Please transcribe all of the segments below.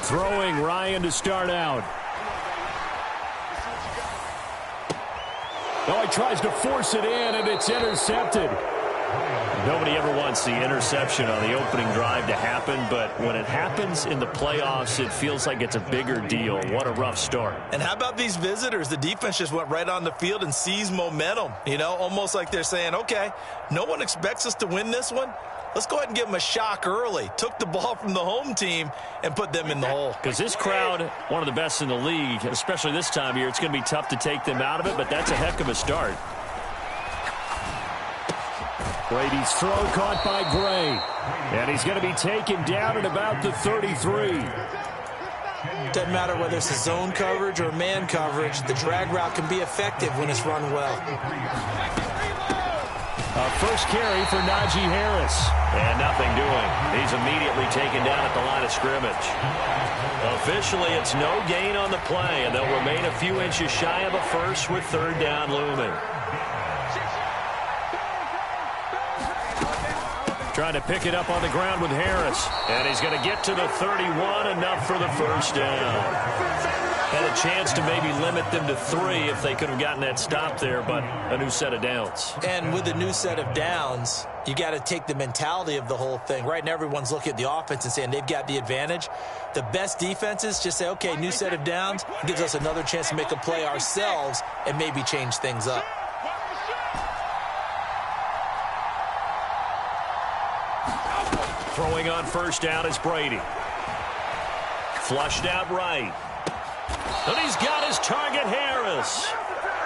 Throwing Ryan to start out. Oh, he tries to force it in, and it's intercepted. Nobody ever wants the interception on the opening drive to happen, but when it happens in the playoffs, it feels like it's a bigger deal. What a rough start. And how about these visitors? The defense just went right on the field and seized momentum. You know, almost like they're saying, okay, no one expects us to win this one. Let's go ahead and give them a shock early. Took the ball from the home team and put them in the hole. Because this crowd, one of the best in the league, especially this time of year, it's going to be tough to take them out of it, but that's a heck of a start. Brady's throw caught by Gray. And he's going to be taken down at about the 33. Doesn't matter whether it's a zone coverage or man coverage. The drag route can be effective when it's run well. First carry for Najee Harris. And nothing doing. He's immediately taken down at the line of scrimmage. Officially, it's no gain on the play, and they'll remain a few inches shy of a first with third down looming. Trying to pick it up on the ground with Harris. And he's going to get to the 31, enough for the first down. Had a chance to maybe limit them to 3 if they could have gotten that stop there, but a new set of downs. And with a new set of downs, you got to take the mentality of the whole thing. Right now, everyone's looking at the offense and saying they've got the advantage. The best defenses just say, okay, new set of downs. It gives us another chance to make a play ourselves and maybe change things up. Throwing on first down is Brady. Flushed out right. And he's got his target, Harris.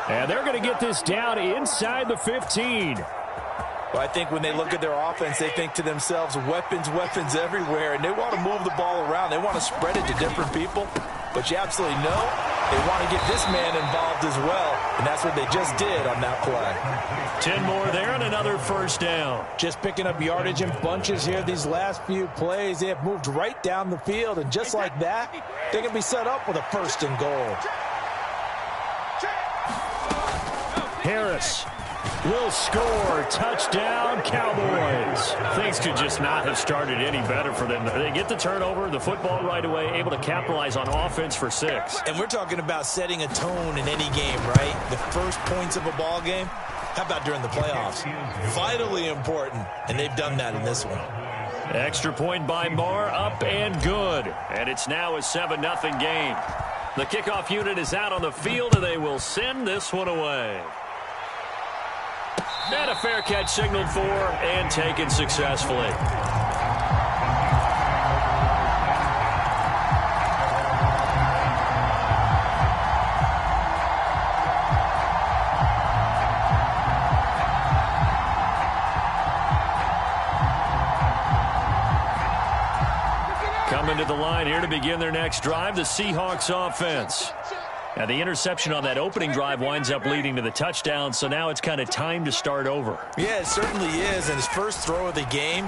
And they're going to get this down inside the 15. Well, I think when they look at their offense, they think to themselves, weapons, weapons everywhere, and they want to move the ball around. They want to spread it to different people. But you absolutely know they want to get this man involved as well, and that's what they just did on that play. 10 more there and another first down. Just picking up yardage in bunches here these last few plays. They have moved right down the field, and just like that, they're going to be set up with a first and goal. Harris will score. Touchdown, Cowboys. Things could just not have started any better for them. They get the turnover, the football right away, able to capitalize on offense for 6. And we're talking about setting a tone in any game, right? The first points of a ball game. How about during the playoffs? Vitally important, and they've done that in this one. Extra point by Moore, up and good. And it's now a 7-0 game. The kickoff unit is out on the field, and they will send this one away. And a fair catch signaled for and taken successfully. Coming to the line here to begin their next drive, the Seahawks offense. Now, the interception on that opening drive winds up leading to the touchdown, so now it's kind of time to start over. Yeah, it certainly is, and his first throw of the game.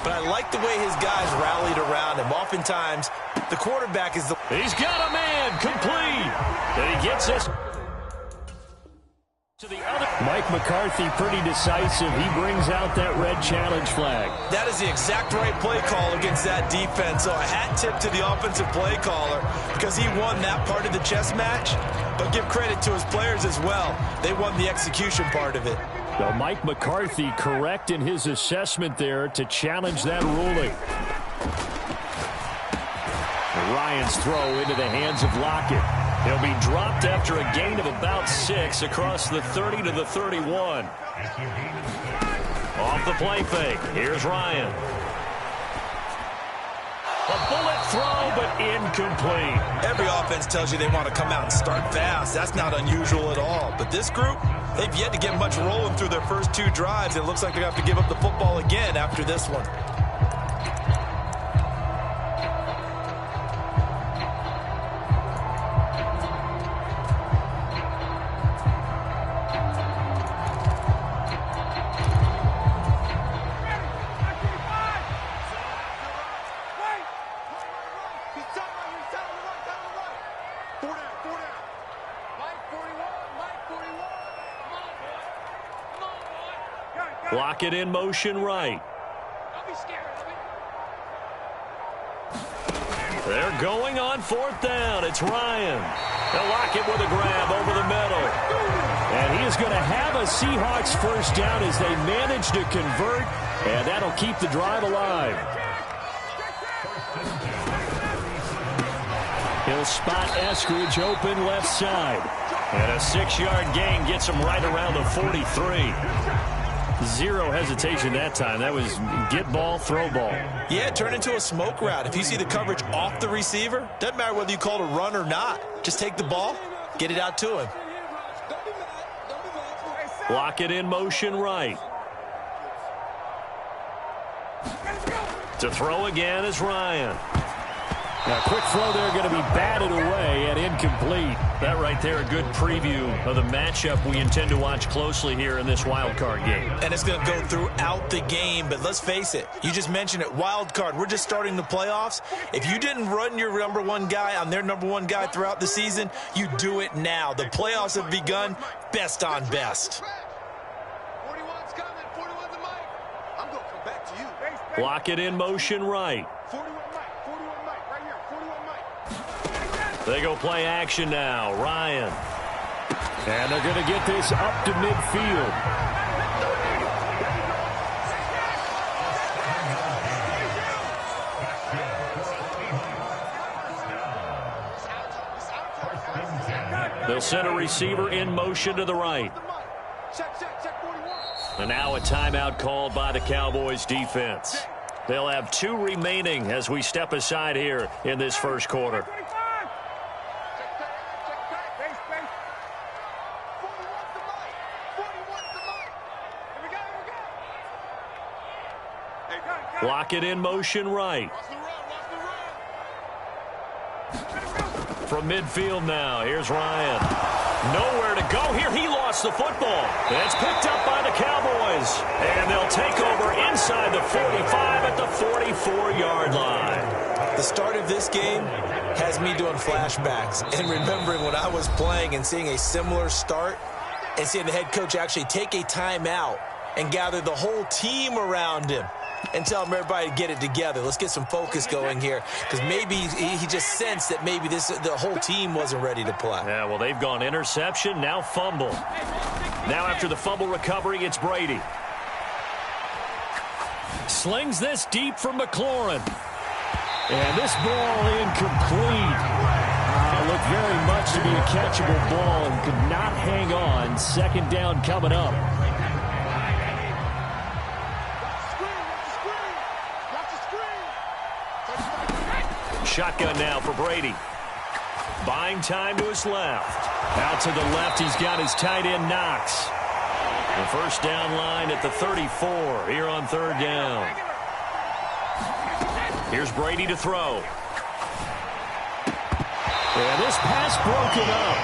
But I like the way his guys rallied around him. Oftentimes, the quarterback is the... He's got a man, complete. And he gets us to the other. Mike McCarthy pretty decisive. He brings out that red challenge flag. That is the exact right play call against that defense. So a hat tip to the offensive play caller because he won that part of the chess match. But give credit to his players as well. They won the execution part of it. Now, Mike McCarthy correct in his assessment there to challenge that ruling. Ryan's throw into the hands of Lockett. He'll be dropped after a gain of about 6 across the 30 to the 31. Off the play fake. Here's Ryan. A bullet throw, but incomplete. Every offense tells you they want to come out and start fast. That's not unusual at all. But this group, they've yet to get much rolling through their first 2 drives. It looks like they're going to have to give up the football again after this one. Lockett in motion right. They're going on 4th down. It's Ryan. They'll lock it with a grab over the middle. And he is going to have a Seahawks first down as they manage to convert, and that'll keep the drive alive. He'll spot Eskridge open left side. And a 6-yard gain gets him right around the 43. Zero hesitation that time. That was get ball, throw ball. Yeah, turn into a smoke route. If you see the coverage off the receiver, doesn't matter whether you call it a run or not. Just take the ball, get it out to him. Block it in motion right. To throw again is Ryan. Now, quick throw there going to be batted away and incomplete. That right there, a good preview of the matchup we intend to watch closely here in this wild card game. And it's going to go throughout the game, but let's face it. You just mentioned it, wild card. We're just starting the playoffs. If you didn't run your number one guy on their number one guy throughout the season, you do it now. The playoffs have begun, best on best. 41's coming, 41's the mic. I'm going to come back to you. Block it in motion right. 41 mic, right here, 41 mic. They go play action now. Ryan. And they're going to get this up to midfield. They'll send a receiver in motion to the right. And now a timeout called by the Cowboys defense. They'll have 2 remaining as we step aside here in this first quarter. Block it in motion right. From midfield now, here's Ryan. Nowhere to go here. He lost the football. It's picked up by the Cowboys. And they'll take over inside the 45 at the 44-yard line. The start of this game has me doing flashbacks and remembering when I was playing and seeing a similar start and seeing the head coach actually take a timeout and gather the whole team around him and tell him everybody to get it together. Let's get some focus going here, because maybe he just sensed that maybe the whole team wasn't ready to play. Yeah, well, they've gone interception, now fumble. Now after the fumble recovery, it's Brady. Slings this deep from McLaurin. And this ball incomplete. Looked very much to be a catchable ball and could not hang on. Second down coming up. Shotgun now for Brady. Buying time to his left. Out to the left, he's got his tight end Knox. The first down line at the 34 here on 3rd down. Here's Brady to throw. And this pass broken up.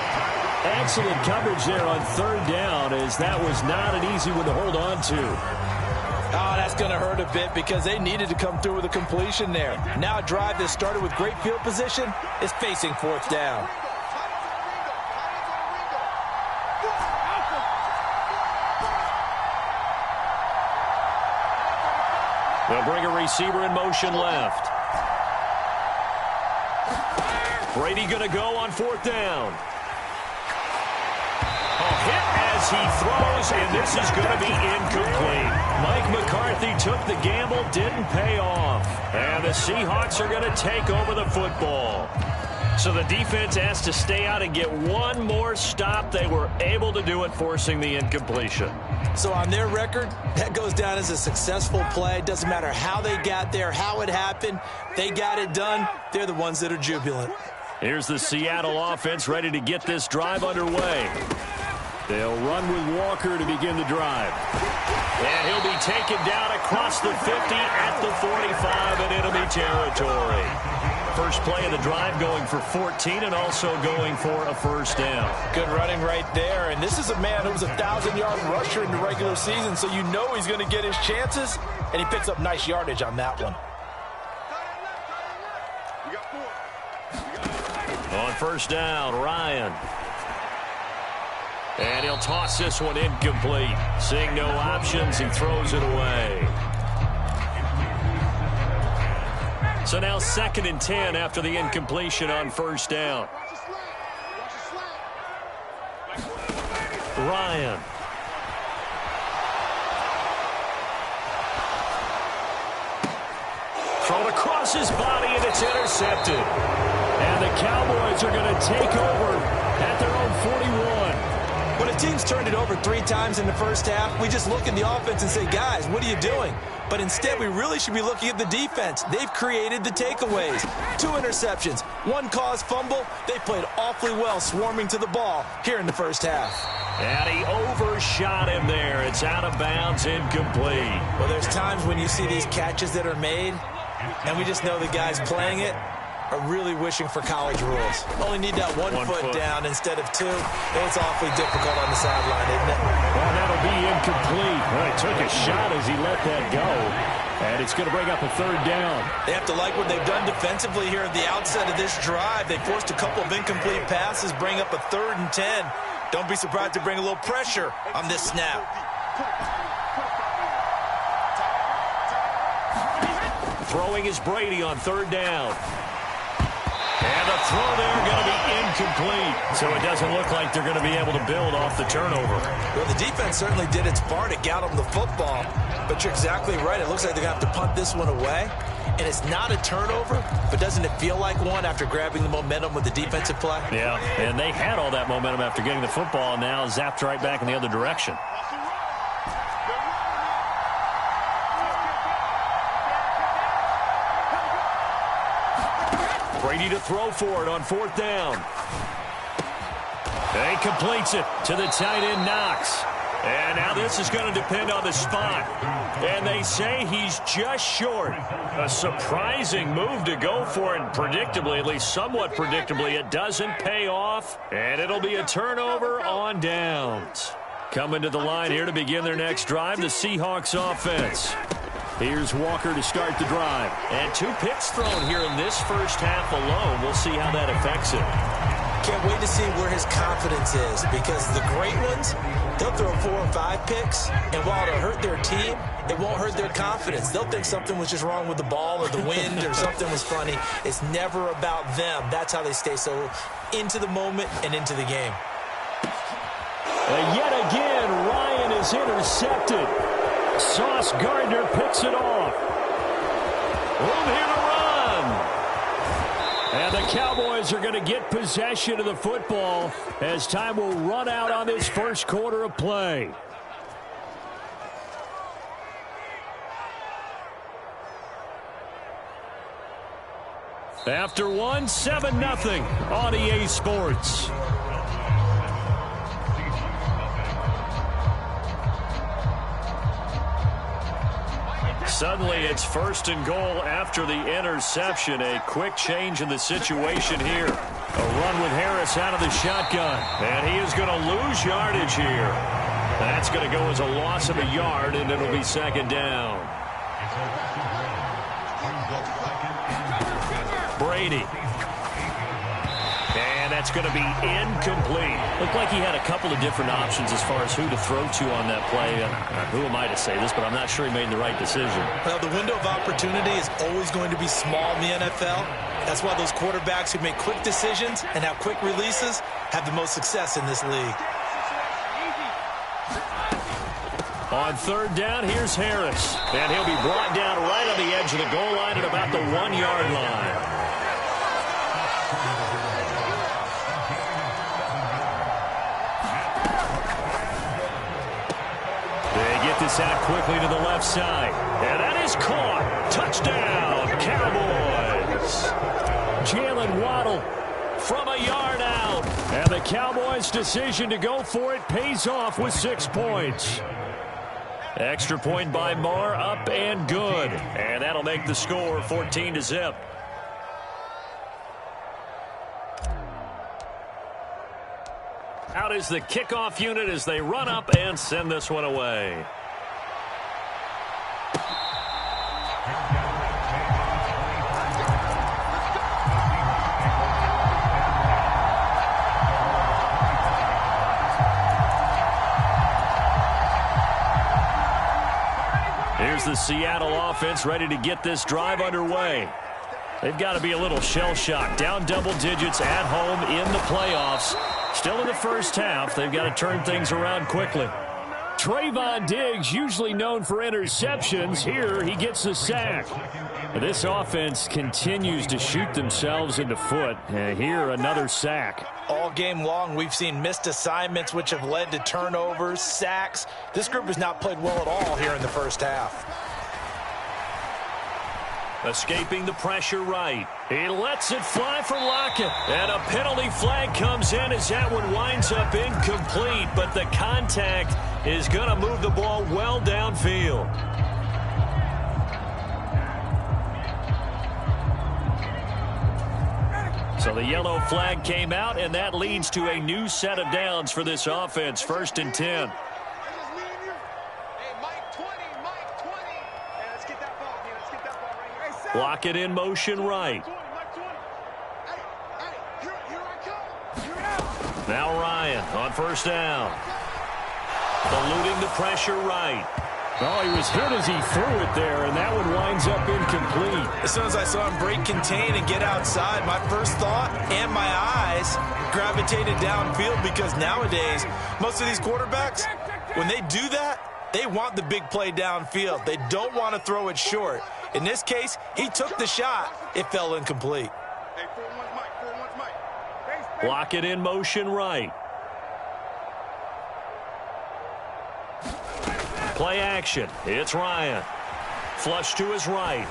Excellent coverage there on 3rd down, as that was not an easy one to hold on to. Oh, that's going to hurt a bit because they needed to come through with a completion there. Now a drive that started with great field position is facing 4th down. They'll bring a receiver in motion left. Brady going to go on 4th down. A hit as he throws, and this is going to be incomplete. Mike McCarthy took the gamble, didn't pay off. And the Seahawks are going to take over the football. So the defense has to stay out and get one more stop. They were able to do it, forcing the incompletion. So on their record, that goes down as a successful play. Doesn't matter how they got there, how it happened. They got it done. They're the ones that are jubilant. Here's the Seattle offense ready to get this drive underway. They'll run with Walker to begin the drive. And he'll be taken down across the 50 at the 45 in enemy territory. First play of the drive going for 14 and also going for a first down. Good running right there. And this is a man who was a 1,000-yard rusher in the regular season, so you know he's going to get his chances, and he picks up nice yardage on that one. On first down, Ryan. And he'll toss this one incomplete. Seeing no options, he throws it away. So now 2nd and 10 after the incompletion on first down. Ryan. Thrown across his body, and it's intercepted. And the Cowboys are going to take over at their own 41. When a team's turned it over 3 times in the first half, we just look at the offense and say, guys, what are you doing? But instead, we really should be looking at the defense. They've created the takeaways. 2 interceptions, 1 caused fumble. They played awfully well swarming to the ball here in the first half. And he overshot him there. It's out of bounds, incomplete. Well, there's times when you see these catches that are made, and we just know the guys playing it are really wishing for college rules. Only need that one foot down instead of 2. It's awfully difficult on the sideline, isn't it? Well, that'll be incomplete. Well, he took a shot as he let that go. And it's going to bring up a 3rd down. They have to like what they've done defensively here at the outset of this drive. They forced a couple of incomplete passes, bring up a 3rd and 10. Don't be surprised to bring a little pressure on this snap. Throwing is Brady on 3rd down. And the throw there going to be incomplete. So it doesn't look like they're going to be able to build off the turnover. Well, the defense certainly did its part to get them the football. But you're exactly right. It looks like they're going to have to punt this one away. And it's not a turnover, but doesn't it feel like one after grabbing the momentum with the defensive play? Yeah, and they had all that momentum after getting the football, and now zapped right back in the other direction. Brady to throw for it on 4th down. And he completes it to the tight end, Knox. And now this is going to depend on the spot. And they say he's just short. A surprising move to go for it. Predictably, at least somewhat predictably, it doesn't pay off. And it'll be a turnover on downs. Coming to the line here to begin their next drive, the Seahawks offense. Here's Walker to start the drive. And 2 picks thrown here in this first half alone. We'll see how that affects it. Can't wait to see where his confidence is, because the great ones, they'll throw 4 or 5 picks, and while it'll hurt their team, it won't hurt their confidence. They'll think something was just wrong with the ball or the wind or something was funny. It's never about them. That's how they stay so into the moment and into the game. And yet again, Ryan is intercepted. Sauce Gardner picks it off. Room here to run. And the Cowboys are going to get possession of the football as time will run out on this first quarter of play. After 1, 7-0 on EA Sports. Suddenly, it's 1st and goal after the interception. A quick change in the situation here. A run with Harris out of the shotgun. And he is going to lose yardage here. That's going to go as a loss of a yard, and it'll be 2nd down. Brady. And that's going to be incomplete. Looked like he had a couple of different options as far as who to throw to on that play. Who am I to say this, but I'm not sure he made the right decision. Well, the window of opportunity is always going to be small in the NFL. That's why those quarterbacks who make quick decisions and have quick releases have the most success in this league. On 3rd down, here's Harris. And he'll be brought down right on the edge of the goal line at about the 1-yard line. They get this out quickly to the left side. And that is caught. Touchdown, Cowboys. Jalen Waddle from a yard out. And the Cowboys' decision to go for it pays off with 6 points. Extra point by Marr, up and good. And that'll make the score 14-0. Out is the kickoff unit as they run up and send this one away. Here's the Seattle offense ready to get this drive underway. They've got to be a little shell-shocked. Down double digits at home in the playoffs. Still in the first half. They've got to turn things around quickly. Trayvon Diggs, usually known for interceptions. Here, he gets the sack. This offense continues to shoot themselves in the foot. Here, another sack. All game long, we've seen missed assignments, which have led to turnovers, sacks. This group has not played well at all here in the first half. Escaping the pressure right. He lets it fly for Lockett. And a penalty flag comes in as that one winds up incomplete. But the contact is going to move the ball well downfield. So the yellow flag came out, and that leads to a new set of downs for this offense. 1st and 10. Lockett in motion right. Now Ryan on 1st down. Eluding the pressure right. Oh, he was hit as he threw it there, and that one winds up incomplete. As soon as I saw him break contain and get outside, my first thought and my eyes gravitated downfield, because nowadays, most of these quarterbacks, when they do that, they want the big play downfield. They don't want to throw it short. In this case, he took the shot. It fell incomplete. Lockett in motion right. Play action. It's Ryan. Flush to his right.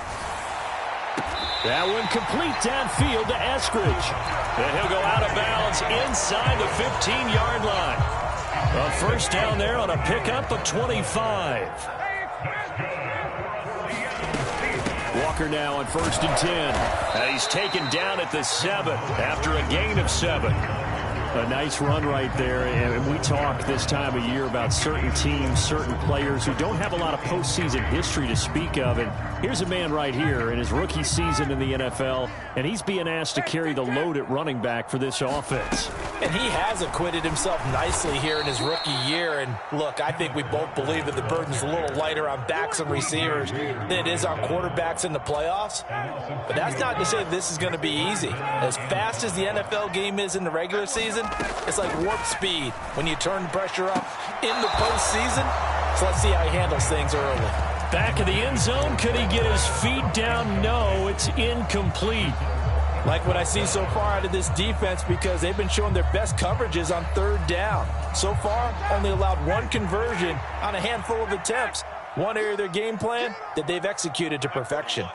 That one complete downfield to Eskridge. And he'll go out of bounds inside the 15-yard line. A 1st down there on a pickup of 25. Walker now on 1st and 10. And he's taken down at the 7 after a gain of 7. A nice run right there, and we talk this time of year about certain teams, certain players who don't have a lot of postseason history to speak of. And here's a man right here in his rookie season in the NFL, and he's being asked to carry the load at running back for this offense. And he has acquitted himself nicely here in his rookie year. And look, I think we both believe that the burden's a little lighter on backs and receivers than it is on quarterbacks in the playoffs. But that's not to say that this is going to be easy. As fast as the NFL game is in the regular season, it's like warp speed when you turn pressure up in the postseason. So let's see how he handles things early. Back of the end zone. Could he get his feet down? No, it's incomplete. Like what I see so far out of this defense, because they've been showing their best coverages on 3rd down. So far, only allowed 1 conversion on a handful of attempts. One area of their game plan that they've executed to perfection.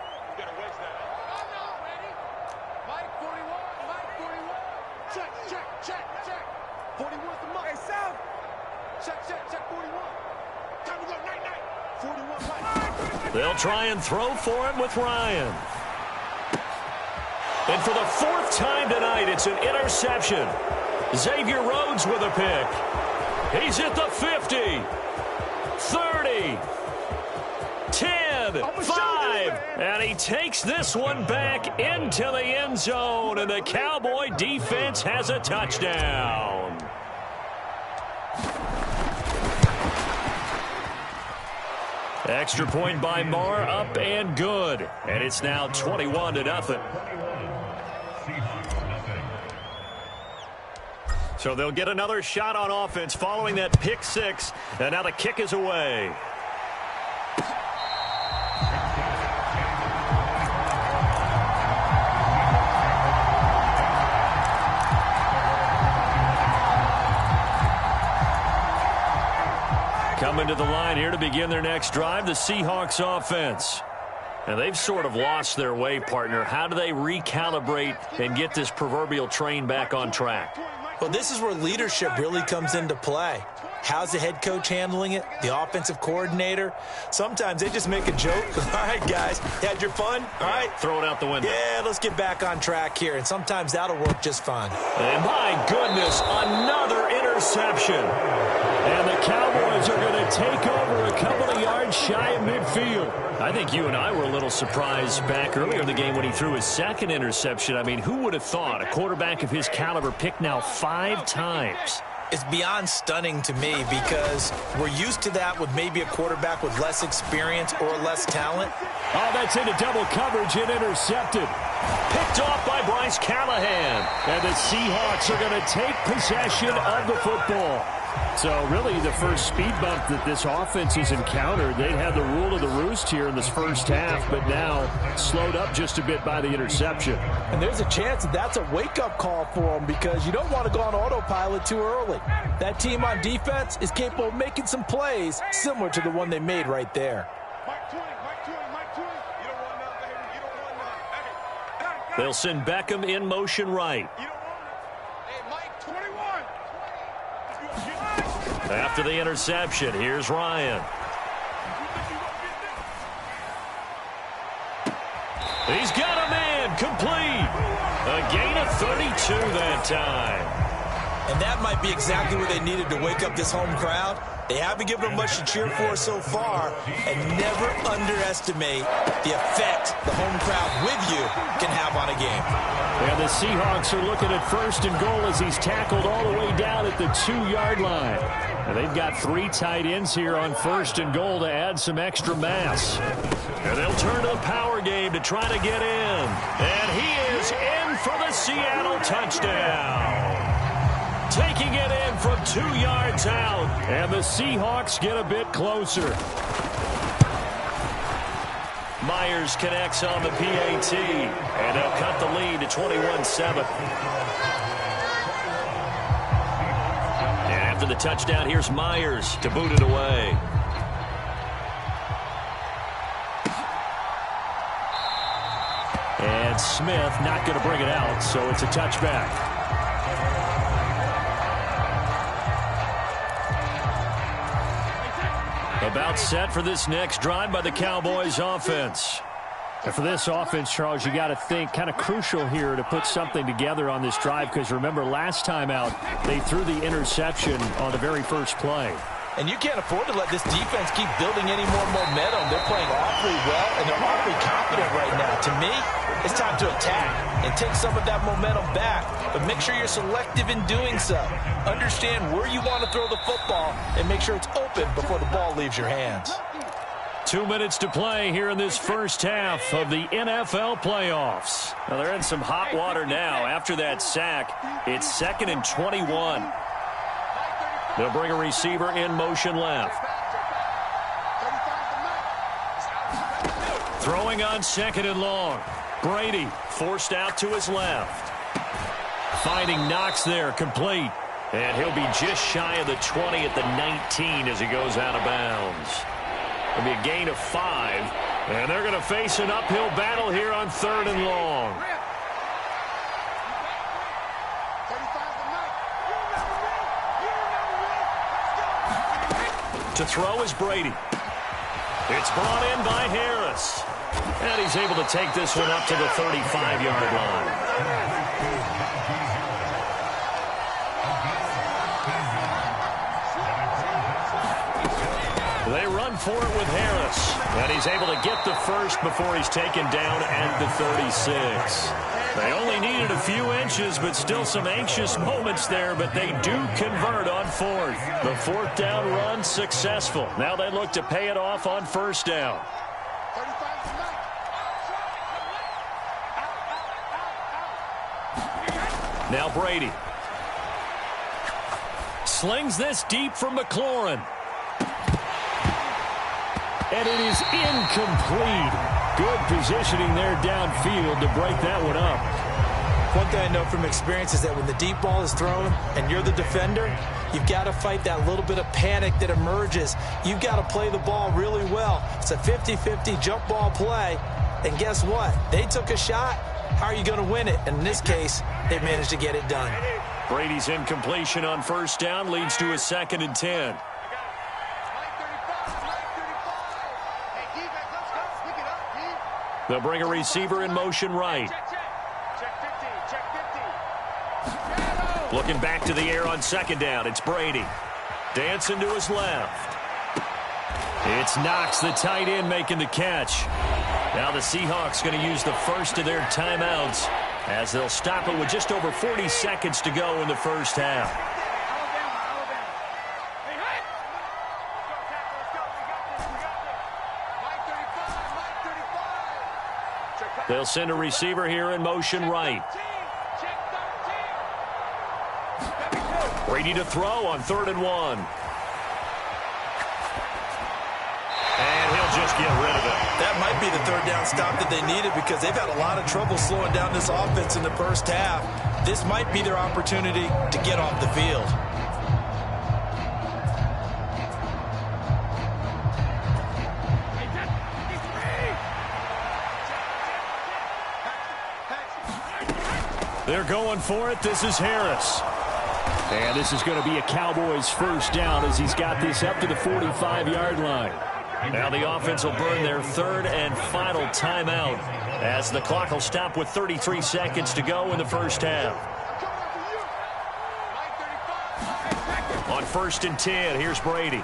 They'll try and throw for him with Ryan. And for the 4th time tonight, it's an interception. Xavier Rhodes with a pick. He's at the 50, 30, 10, 5, and he takes this one back into the end zone, and the Cowboy defense has a touchdown. Extra point by Marr, up and good. And it's now 21-0. So they'll get another shot on offense following that pick 6. And now the kick is away. Coming to the line here to begin their next drive, the Seahawks offense. And they've sort of lost their way, partner. How do they recalibrate and get this proverbial train back on track? Well, this is where leadership really comes into play. How's the head coach handling it? The offensive coordinator? Sometimes they just make a joke. All right, guys, had your fun? All right. Throw it out the window. Yeah, let's get back on track here. And sometimes that'll work just fine. And my goodness, another interception. And the Cowboys are going to take over a couple of yards shy of midfield. I think you and I were a little surprised back earlier in the game when he threw his 2nd interception. I mean, who would have thought a quarterback of his caliber picked now 5 times? It's beyond stunning to me, because we're used to that with maybe a quarterback with less experience or less talent. Oh, that's into double coverage and intercepted. Picked off by Bryce Callahan. And the Seahawks are going to take possession of the football. So really the first speed bump that this offense has encountered, they had the rule of the roost here in this first half, but now slowed up just a bit by the interception. And there's a chance that that's a wake-up call for them because you don't want to go on autopilot too early. That team on defense is capable of making some plays similar to the one they made right there. They'll send Beckham in motion right. After the interception, here's Ryan. He's got a man complete. A gain of 32 that time. And that might be exactly what they needed to wake up this home crowd. They haven't given them much to cheer for so far, and never underestimate the effect the home crowd with you can have on a game. And the Seahawks are looking at first and goal as he's tackled all the way down at the 2-yard line. And they've got 3 tight ends here on first and goal to add some extra mass. And they'll turn to the power game to try to get in. And he is in for the Seattle touchdown. Taking it in from 2 yards out. And the Seahawks get a bit closer. Myers connects on the PAT. And they'll cut the lead to 21-7. And after the touchdown, here's Myers to boot it away. And Smith not going to bring it out, so it's a touchback. About set for this next drive by the Cowboys offense. And for this offense, Charles, you got to think kind of crucial here to put something together on this drive because remember last time out they threw the interception on the very first play. And you can't afford to let this defense keep building any more momentum. They're playing awfully well, and they're awfully confident right now. To me, it's time to attack and take some of that momentum back. But make sure you're selective in doing so. Understand where you want to throw the football and make sure it's open before the ball leaves your hands. 2 minutes to play here in this first half of the NFL playoffs. Now they're in some hot water now. After that sack, it's 2nd and 21. They'll bring a receiver in motion left. Throwing on 2nd and long. Brady forced out to his left. Finding Knox there, complete. And he'll be just shy of the 20 at the 19 as he goes out of bounds. It'll be a gain of 5. And they're going to face an uphill battle here on 3rd and long. To throw is Brady. It's brought in by Harris. And he's able to take this one up to the 35-yard line. They run for it with Harris. And he's able to get the first before he's taken down at the 36. They only needed a few inches, but still some anxious moments there, but they do convert on 4th. The 4th down run successful. Now they look to pay it off on 1st down. Now Brady. Slings this deep from McLaurin. And it is incomplete. Good positioning there downfield to break that one up. One thing I know from experience is that when the deep ball is thrown and you're the defender, you've got to fight that little bit of panic that emerges. You've got to play the ball really well. It's a 50-50 jump ball play. And guess what? They took a shot. How are you going to win it? And in this case, they managed to get it done. Brady's incompletion on 1st down leads to a 2nd and 10. They'll bring a receiver in motion right. Looking back to the air on 2nd down. It's Brady. Dancing to his left. It's Knox, the tight end, making the catch. Now the Seahawks going to use the first of their timeouts as they'll stop it with just over 40 seconds to go in the first half. Check They'll send a receiver here in motion right. Brady to throw on 3rd and 1. And he'll just get rid of it. That might be the 3rd down stop that they needed because they've had a lot of trouble slowing down this offense in the first half. This might be their opportunity to get off the field. They're going for it. This is Harris. And this is going to be a Cowboys first down as he's got this up to the 45-yard line. Now the offense will burn their 3rd and final timeout as the clock will stop with 33 seconds to go in the first half. On 1st and 10, here's Brady.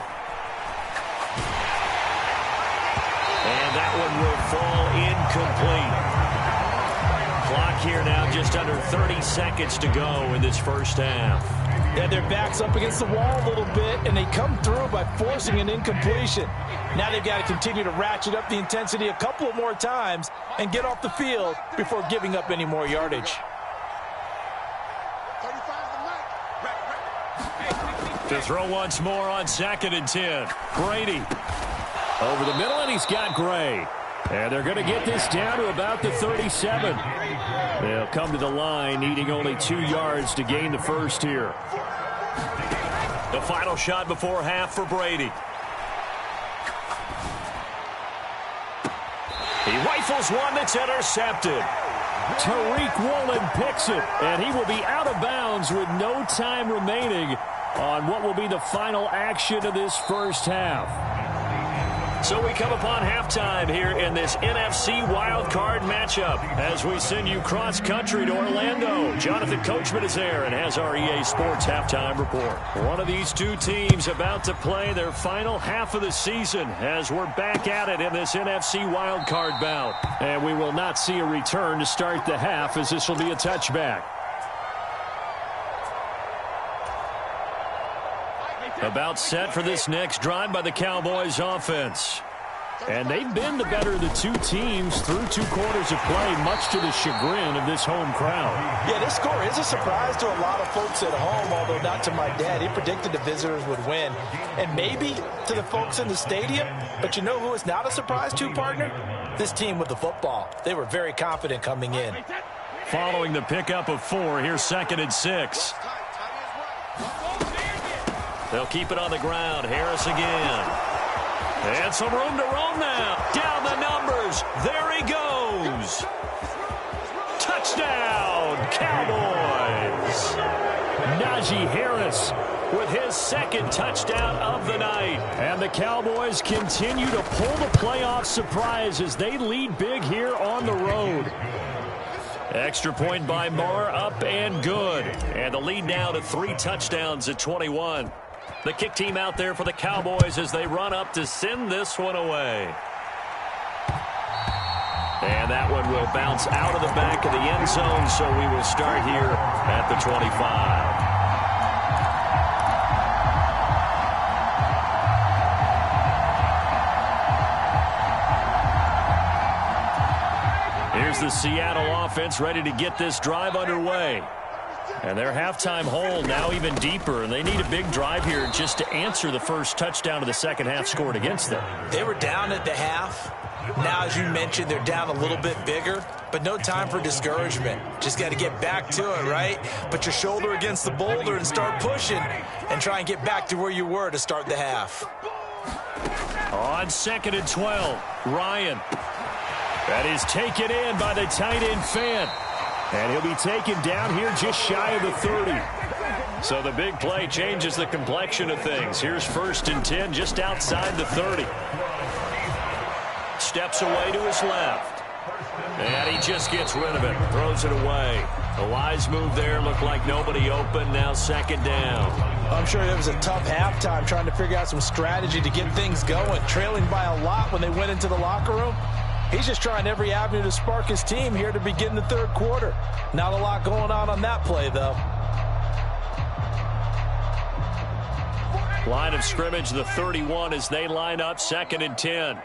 And that one will fall incomplete. Clock here now just under 30 seconds to go in this first half. Yeah, their back's up against the wall a little bit, and they come through by forcing an incompletion. Now they've got to continue to ratchet up the intensity a couple of more times and get off the field before giving up any more yardage. To throw once more on 2nd and 10. Brady. Over the middle, and he's got Gray. And they're going to get this down to about the 37. They'll come to the line, needing only 2 yards to gain the first here. The final shot before half for Brady. He rifles one that's intercepted. Tariq Woolen picks it, and he will be out of bounds with no time remaining on what will be the final action of this first half. So we come upon halftime here in this NFC wildcard matchup as we send you cross-country to Orlando. Jonathan Coachman is there and has our EA Sports halftime report. One of these two teams about to play their final half of the season as we're back at it in this NFC wildcard bout. And we will not see a return to start the half as this will be a touchback. About set for this next drive by the Cowboys offense. And they've been the better of the two teams through 2 quarters of play, much to the chagrin of this home crowd. Yeah, this score is a surprise to a lot of folks at home, although not to my dad. He predicted the visitors would win. And maybe to the folks in the stadium. But you know who is not a surprise to, partner? This team with the football. They were very confident coming in. Following the pickup of 4, here's 2nd and 6. They'll keep it on the ground. Harris again. And some room to roam now. Down the numbers. There he goes. Touchdown, Cowboys. Najee Harris with his 2nd touchdown of the night. And the Cowboys continue to pull the playoff surprise as they lead big here on the road. Extra point by Marr, up and good. And the lead now to 3 touchdowns at 21. The kick team out there for the Cowboys as they run up to send this one away. And that one will bounce out of the back of the end zone, so we will start here at the 25. Here's the Seattle offense ready to get this drive underway. And their halftime hole now even deeper, and they need a big drive here just to answer the first touchdown of the second half scored against them. They were down at the half. Now, as you mentioned, they're down a little bit bigger, but no time for discouragement. Just got to get back to it, right? Put your shoulder against the boulder and start pushing and try and get back to where you were to start the half. On 2nd and 12, Ryan. That is taken in by the tight end Fant. And he'll be taken down here just shy of the 30. So the big play changes the complexion of things. Here's 1st and 10 just outside the 30. Steps away to his left. And he just gets rid of it. Throws it away. A wise move there. Looked like nobody open. Now 2nd down. I'm sure it was a tough halftime trying to figure out some strategy to get things going. Trailing by a lot when they went into the locker room. He's just trying every avenue to spark his team here to begin the 3rd quarter. Not a lot going on that play, though. Line of scrimmage, the 31 as they line up 2nd and 10.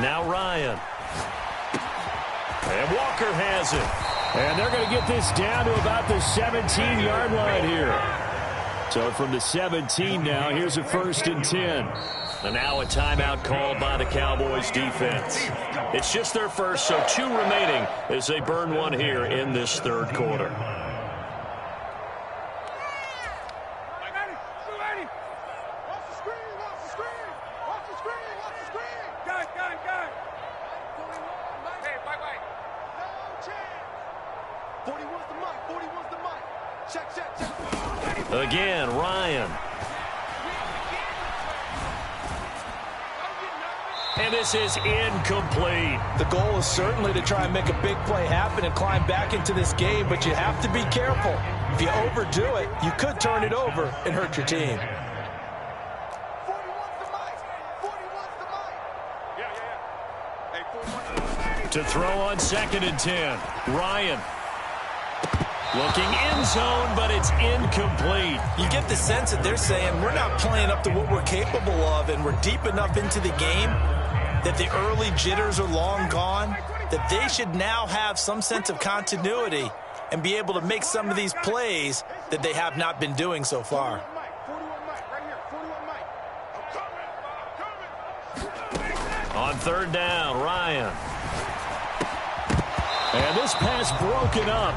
Now Ryan. And Walker has it. And they're going to get this down to about the 17-yard line here. So from the 17 now, here's a 1st and 10. And now a timeout called by the Cowboys defense. It's just their first, so 2 remaining as they burn one here in this 3rd quarter. Again, Ryan. And this is incomplete. The goal is certainly to try and make a big play happen and climb back into this game, but you have to be careful. If you overdo it, you could turn it over and hurt your team. To throw on 2nd and 10. Ryan. Looking end zone, but it's incomplete. You get the sense that they're saying we're not playing up to what we're capable of, and we're deep enough into the game that the early jitters are long gone, that they should now have some sense of continuity and be able to make some of these plays that they have not been doing so far. On 3rd down, Ryan. And this pass broken up.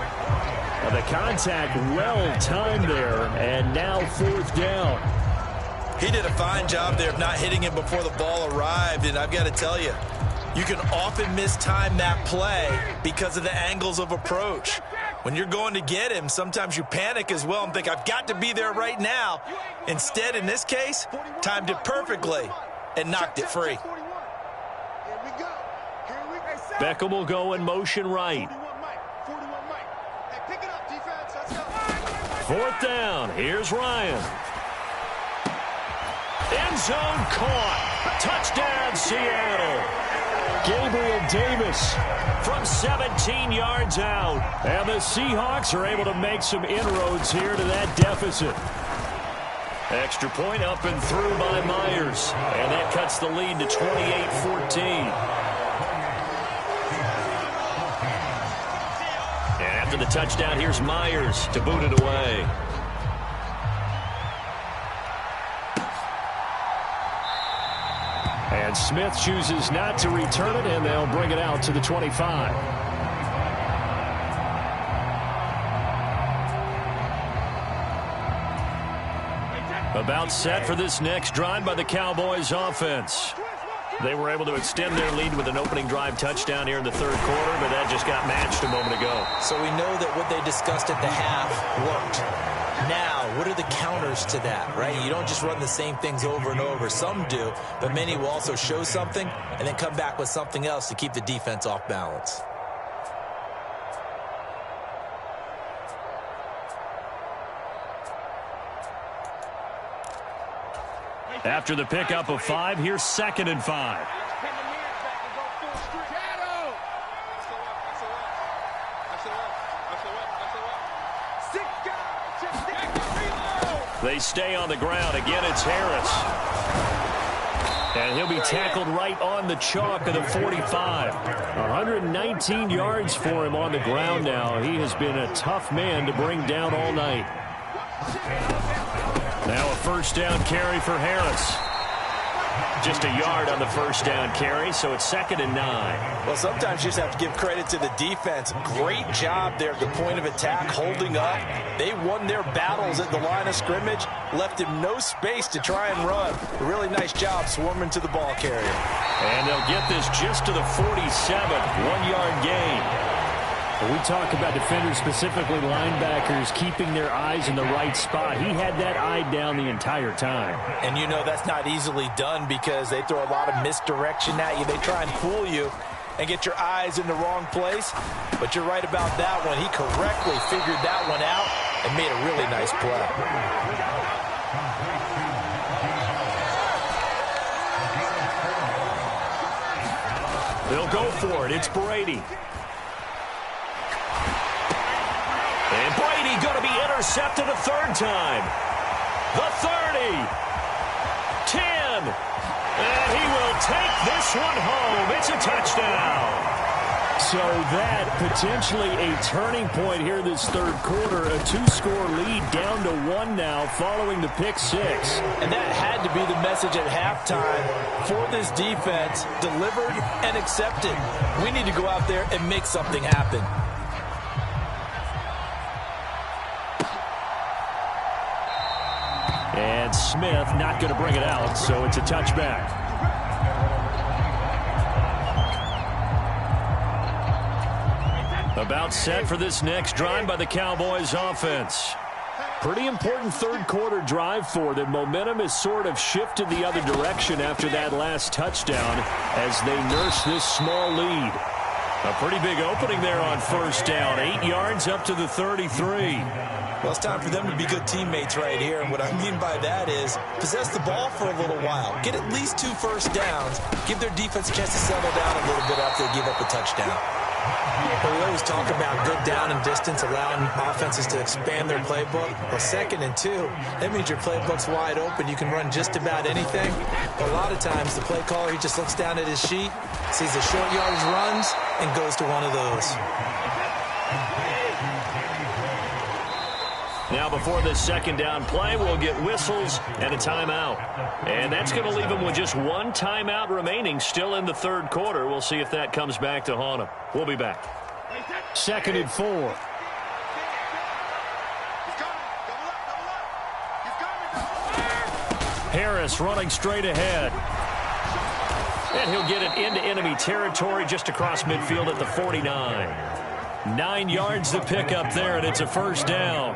The contact well-timed there, and now 4th down. He did a fine job there of not hitting him before the ball arrived, and I've got to tell you, you can often mistime that play because of the angles of approach. When you're going to get him, sometimes you panic as well and think, I've got to be there right now. Instead, in this case, timed it perfectly and knocked it free. Beckham will go in motion right. 4th down. Here's Ryan. End zone caught. Touchdown, Seattle. Gabriel Davis from 17 yards out. And the Seahawks are able to make some inroads here to that deficit. Extra point up and through by Myers. And that cuts the lead to 28-14. After the touchdown, here's Myers to boot it away. And Smith chooses not to return it, and they'll bring it out to the 25. About set for this next drive by the Cowboys offense. They were able to extend their lead with an opening drive touchdown here in the 3rd quarter, but that just got matched a moment ago. So we know that what they discussed at the half worked. Now, what are the counters to that, right? You don't just run the same things over and over. Some do, but many will also show something and then come back with something else to keep the defense off balance. After the pickup of 5, here's 2nd and 5. They stay on the ground. Again, it's Harris. And he'll be tackled right on the chalk of the 45. 119 yards for him on the ground now. He has been a tough man to bring down all night. Now a 1st down carry for Harris. Just a yard on the 1st down carry, so it's 2nd and 9. Well, sometimes you just have to give credit to the defense. Great job there at the point of attack, holding up. They won their battles at the line of scrimmage, left him no space to try and run. A really nice job swarming to the ball carrier. And they'll get this just to the 47, 1-yard gain. We talk about defenders, specifically linebackers, keeping their eyes in the right spot. He had that eye down the entire time. And you know that's not easily done because they throw a lot of misdirection at you. They try and fool you and get your eyes in the wrong place. But you're right about that one. He correctly figured that one out and made a really nice play. They'll go for it. It's Brady. And Brady going to be intercepted a 3rd time. The 30. 10. And he will take this one home. It's a touchdown. So that potentially a turning point here this third quarter. A 2-score lead down to 1 now following the pick six. And that had to be the message at halftime for this defense. Delivered and accepted. We need to go out there and make something happen. And Smith not going to bring it out, so it's a touchback. About set for this next drive by the Cowboys offense. Pretty important third quarter drive for them. Momentum has sort of shifted the other direction after that last touchdown as they nurse this small lead. A pretty big opening there on first down. 8 yards up to the 33. Well, it's time for them to be good teammates right here. And what I mean by that is possess the ball for a little while. Get at least 2 first downs. Give their defense a chance to settle down a little bit after they give up a touchdown. But we always talk about good down and distance, allowing offenses to expand their playbook. Well, 2nd and 2, that means your playbook's wide open. You can run just about anything. But a lot of times, the play caller, he just looks down at his sheet, sees the short yardage runs, and goes to one of those. Now before this second down play, we'll get whistles and a timeout. And that's going to leave them with just 1 timeout remaining still in the third quarter. We'll see if that comes back to haunt them. We'll be back. 2nd and 4. Harris running straight ahead. And he'll get it into enemy territory just across midfield at the 49. 9 yards to pick up there, and it's a first down.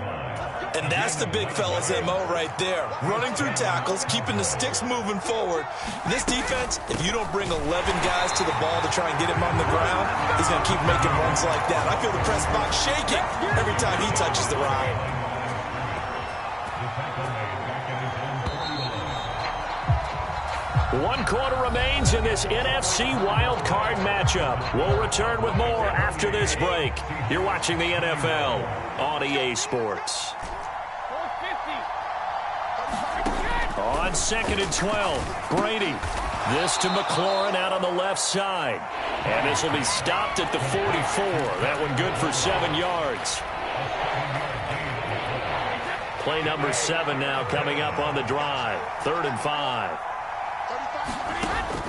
And that's the big fella's MO right there. Running through tackles, keeping the sticks moving forward. This defense, if you don't bring 11 guys to the ball to try and get him on the ground, he's going to keep making runs like that. I feel the press box shaking every time he touches the rock. One quarter remains in this NFC Wild Card matchup. We'll return with more after this break. You're watching the NFL on EA Sports. On 2nd and 12, Brady. This to McLaurin out on the left side. And this will be stopped at the 44. That one good for 7 yards. Play number 7 now coming up on the drive. 3rd and 5.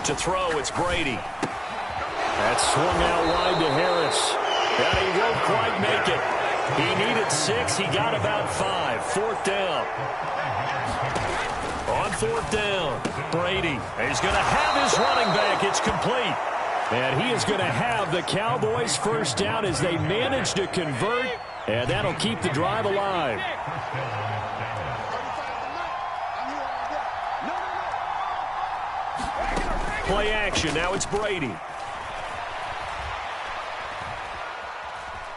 To throw, it's Brady. That swung out wide to Harris. And he won't quite make it. He needed 6. He got about 5. 4th down. On 4th down, Brady. He's going to have his running back. It's complete. And he is going to have the Cowboys first down as they manage to convert. And that'll keep the drive alive. Play action. Now it's Brady.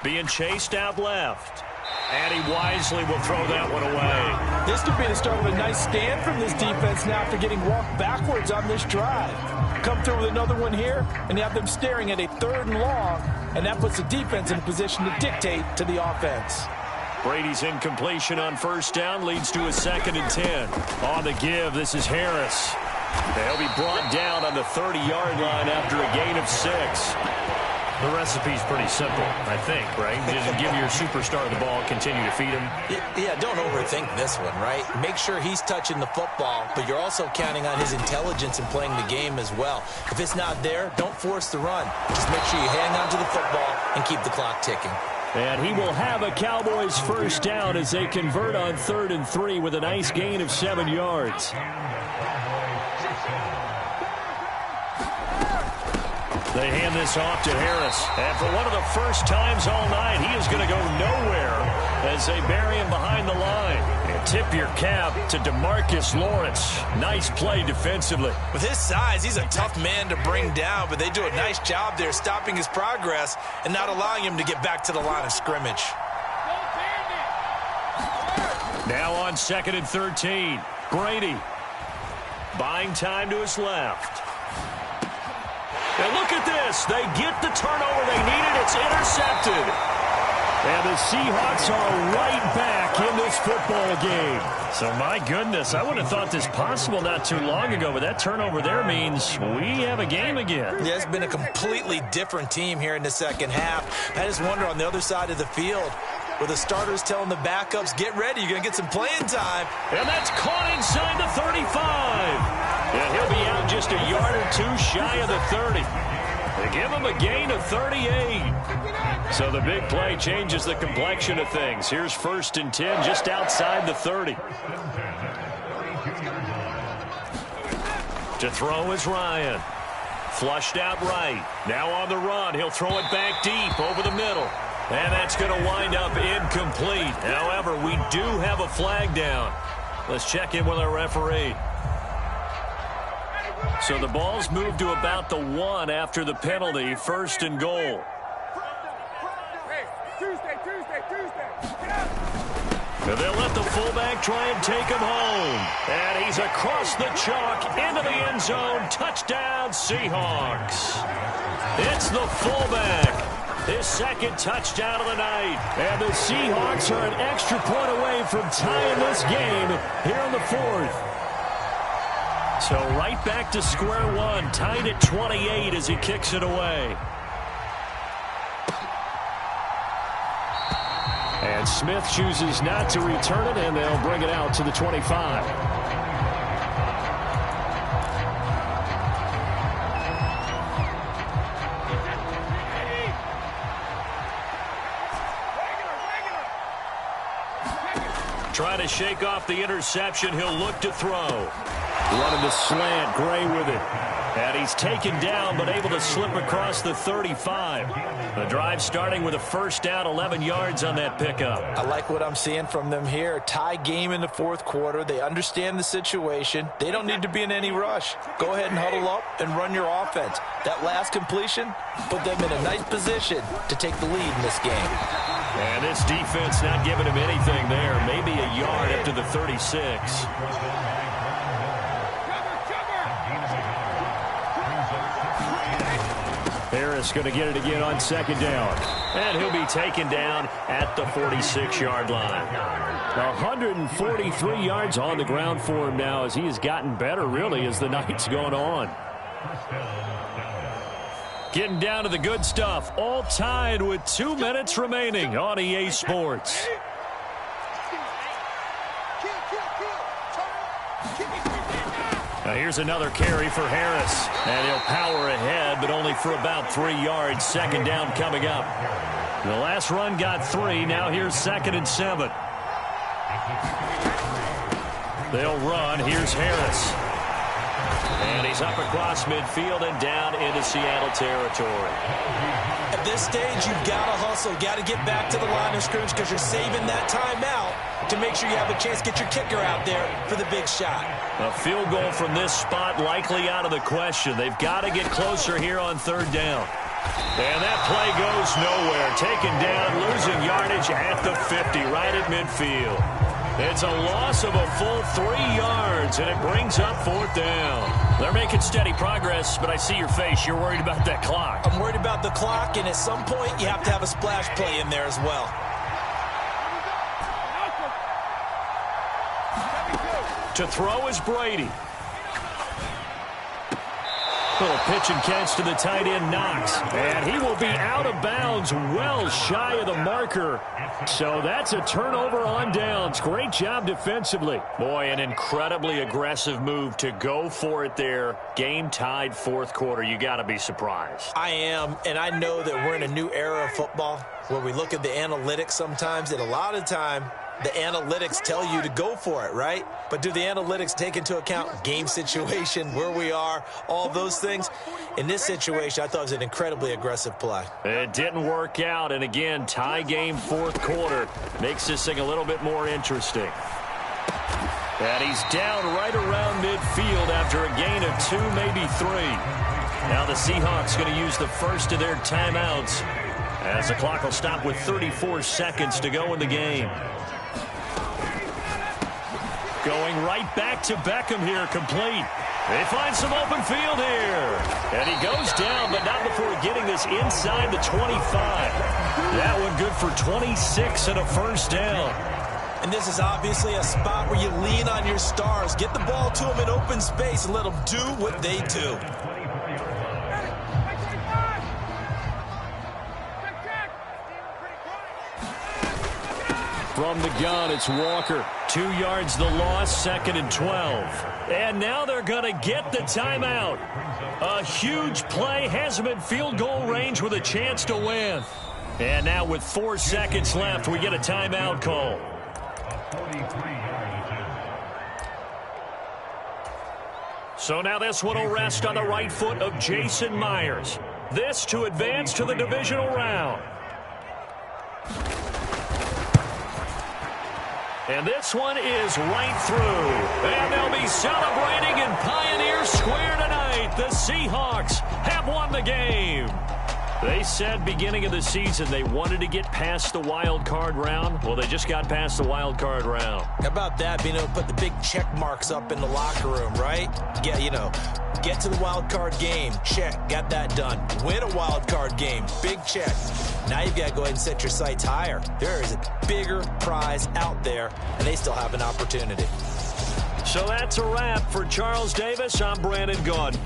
Being chased out left. And he wisely will throw that one away. This could be the start of a nice stand from this defense now after getting walked backwards on this drive. Come through with another one here, and you have them staring at a 3rd and long, and that puts the defense in a position to dictate to the offense. Brady's incompletion on first down leads to a 2nd and 10. On the give, this is Harris. They'll be brought down on the 30-yard line after a gain of 6. The recipe's pretty simple, I think, right? Just give your superstar the ball, continue to feed him. Yeah, don't overthink this one, right? Make sure he's touching the football, but you're also counting on his intelligence in playing the game as well. If it's not there, don't force the run. Just make sure you hang on to the football and keep the clock ticking. And he will have a Cowboys first down as they convert on 3rd and 3 with a nice gain of 7 yards. They hand this off to Harris. And for one of the first times all night, he is going to go nowhere as they bury him behind the line. And tip your cap to DeMarcus Lawrence. Nice play defensively. With his size, he's a tough man to bring down, but they do a nice job there stopping his progress and not allowing him to get back to the line of scrimmage. Now on 2nd and 13, Brady buying time to his left. And look at this. They get the turnover they needed. It's intercepted. And the Seahawks are right back in this football game. So, my goodness, I would have thought this possible not too long ago, but that turnover there means we have a game again. Yeah, it's been a completely different team here in the second half. I just wonder on the other side of the field, where the starters telling the backups, get ready, you're going to get some playing time. And that's caught inside the 35. And he'll be out just a yard or two shy of the 30. They give him a gain of 38. So the big play changes the complexion of things. Here's 1st and 10 just outside the 30. To throw is Ryan. Flushed out right. Now on the run. He'll throw it back deep over the middle. And that's going to wind up incomplete. However, we do have a flag down. Let's check in with our referee. So the ball's moved to about the 1 after the penalty. 1st and goal. And they'll let the fullback try and take him home. And he's across the chalk into the end zone. Touchdown, Seahawks. It's the fullback. His 2nd touchdown of the night. And the Seahawks are an extra point away from tying this game here in the 4th. So right back to square one. Tied at 28 as he kicks it away. And Smith chooses not to return it, and they'll bring it out to the 25. Trying to shake off the interception. He'll look to throw. Running the slant, Gray with it. And he's taken down, but able to slip across the 35. The drive starting with a 1st down, 11 yards on that pickup. I like what I'm seeing from them here. Tie game in the 4th quarter. They understand the situation. They don't need to be in any rush. Go ahead and huddle up and run your offense. That last completion put them in a nice position to take the lead in this game. And this defense not giving him anything there. Maybe a yard up to the 36. Harris going to get it again on 2nd down. And he'll be taken down at the 46-yard line. 143 yards on the ground for him now as he has gotten better, really, as the night's gone on. Getting down to the good stuff. All tied with 2 minutes remaining on EA Sports. Now here's another carry for Harris. And he'll power ahead, but only for about 3 yards. 2nd down coming up. The last run got 3. Now here's 2nd and 7. They'll run. Here's Harris. And he's up across midfield and down into Seattle territory. At this stage, you've got to hustle. Got to get back to the line of scrimmage because you're saving that timeout to make sure you have a chance to get your kicker out there for the big shot. A field goal from this spot likely out of the question. They've got to get closer here on 3rd down. And that play goes nowhere. Taken down, losing yardage at the 50, right at midfield. It's a loss of a full 3 yards, and it brings up 4th down. They're making steady progress, but I see your face. You're worried about that clock. I'm worried about the clock, and at some point, you have to have a splash play in there as well. To throw is Brady. Little pitch and catch to the tight end, Knox. And he will be out of bounds, well shy of the marker. So that's a turnover on downs. Great job defensively. Boy, an incredibly aggressive move to go for it there. Game tied 4th quarter. You got to be surprised. I am, and I know that we're in a new era of football where we look at the analytics sometimes, and a lot of time the analytics tell you to go for it, right? But do the analytics take into account game situation, where we are, all those things? In this situation, I thought it was an incredibly aggressive play. It didn't work out, and again, tie game 4th quarter. Makes this thing a little bit more interesting. And he's down right around midfield after a gain of 2, maybe 3. Now the Seahawks going to use the first of their timeouts as the clock will stop with 34 seconds to go in the game. Going right back to Beckham here, complete. They find some open field here. And he goes down, but not before getting this inside the 25. That one good for 26 and a first down. And this is obviously a spot where you lean on your stars. Get the ball to them in open space and let them do what they do. From the gun, it's Walker. 2 yards the loss, 2nd and 12. And now they're going to get the timeout. A huge play has them in field goal range with a chance to win. And now with 4 seconds left, we get a timeout call. So now this one will rest on the right foot of Jason Myers. This to advance to the divisional round. And this one is right through. And they'll be celebrating in Pioneer Square tonight. The Seahawks have won the game. They said beginning of the season they wanted to get past the wild card round. Well, they just got past the wild card round. How about that, being able to put the big check marks up in the locker room, right? Get to the wild card game. Check. Got that done. Win a wild card game. Big check. Now you've got to go ahead and set your sights higher. There is a bigger prize out there, and they still have an opportunity. So that's a wrap for Charles Davis. I'm Brandon Gaudin.